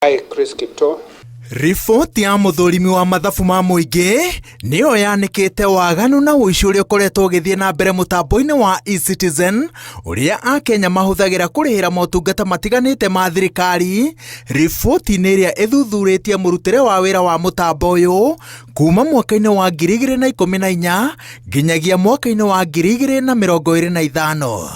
I, Chris Kipto. Riboti ya muthurimi wa mathabu ma muingi niyo yanikite waganu na uici uria ukoretwo ugithie na mbere mutambo-ini wa e-Citizen uria akenya mahuthagira kurihira motungata matiganite ma thirikari. Riboti-ini iria ithuthuritie murutire wa wira wa mutambo uyu kuma mwaka-ini wa 2014 nginyagia mwaka-ini wa 2025.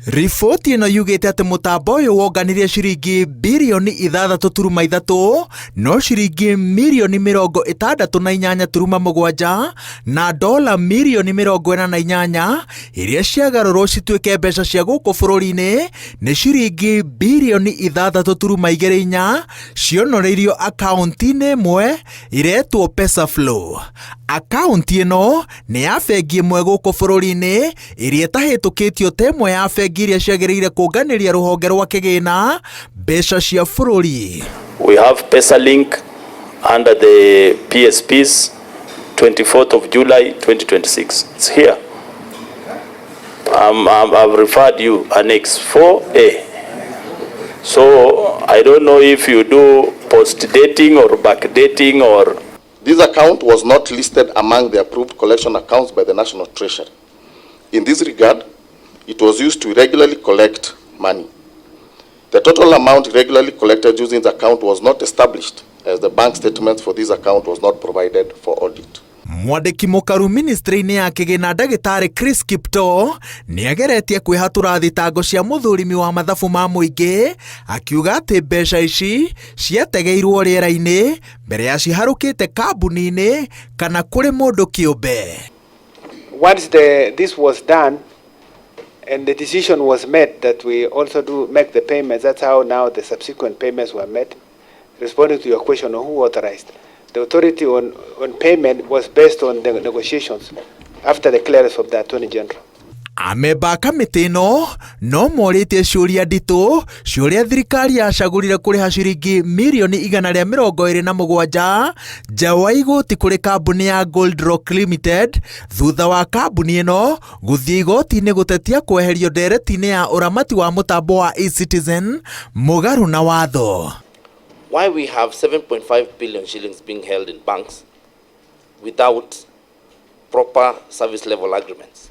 Riboti ino yugite ati mutambo uyu wonganirie ciringi mbirioni 6.3 no ciringi milioni 68.7 na dola milioni 48 iria ciagarurwo cituike mbeca cia guku bururi-ini ni ciringi mbirioni 6.24 cionoreirio akaunti-ini imwe iretwo pesa flow. Akaunti ino ni ya bengi imwe guku bururi-ini iria itahitukitio temwe ya bengi iria ciagiriire kunganiria ruhonge rwa kigina mbeca cia bururi. We have Pesa Link under the PSPs 24th of July 2026. It's here. I've referred you Annex 4A. So I don't know if you do post-dating or back-dating or... This account was not listed among the approved collection accounts by the National Treasury. In this regard, it was used to regularly collect money. The total amount regularly collected using the account was not established, as the bank statements for this account was not provided for audit. Mwandiki mukaru ministry-ini ya kigina ndagitari Chris Kipto ni ageretie kwihatura thitango cia muthurimi wa mathabu ma muingi akiuga ati mbeca ici ciategeirwo riera-ini mbere ya ciharukite kambuni-ini kana kuri mundu kiumbe. Once this was done and the decision was made that we also do make the payments, that's how now the subsequent payments were made. Responding to your question on who authorized, the authority on payment was based on the negotiations after the clearance of the Attorney General. Ameba kamiti ino no moritie ciuria nditu ciuria thirikari yacagurire kuriha ciringi milioni 127 nja wa igoti kuri kambuni ya Gold Rock Limited thutha wa kambuni ino guthie igoti-ini gutetia kweherio ndereti-ini ya uramati wa mutambo wa e-Citizen mugaru na watho. Why we have 7.5 billion shillings being held in banks without proper service level agreements?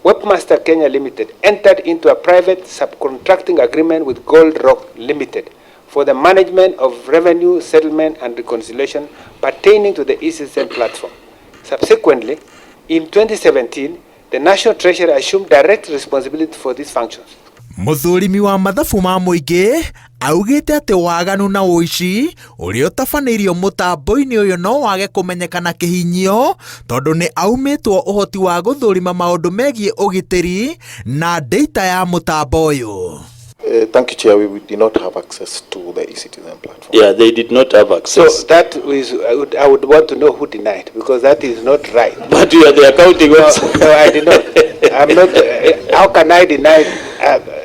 Webmaster Kenya Limited entered into a private subcontracting agreement with Gold Rock Limited for the management of revenue, settlement and reconciliation pertaining to the e-Citizen platform. Subsequently, in 2017, the National Treasury assumed direct responsibility for these functions. Muthurimi wa mathabu ma muingi augite ati waganu na uici uria utabaneirio mutambo-ini uyu no wage kumenyekana kihinyio tondu ni aumitwo uhoti wa guthurima maundu megie ugitiri na data ya mutambo uyu. Thank you, Chair. We did not have access to the e-Citizen platform. Yeah, they did not have access. So that is, I would want to know who denied, because that is not right. But you are the accounting officer. No, I did not. I'm not. How can I deny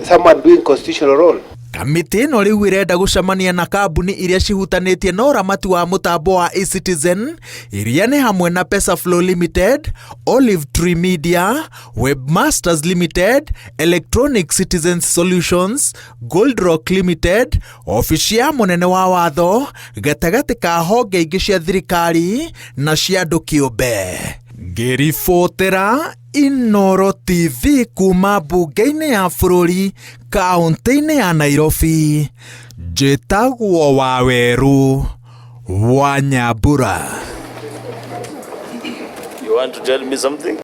someone doing constitutional role? Kamiti ino riu irenda gucemania na kambuni iria cihutanitie na uramati wa mutambo wa e-Citizen iria ni hamwe na Pesa Flow Limited, Olive Tree Media, Webmasters Limited, Electronic Citizen Solutions, Gold Rock Limited, ofici ya munene wa watho gatagati ka honge ingi cia thirikari na cia andu kiumbe. Ngiribotera Inooro TV kuma bunge-ini ya bururi kaunti-ini ya Nairobi, njitagwo Waweru wa Nyambura. You want to tell me something?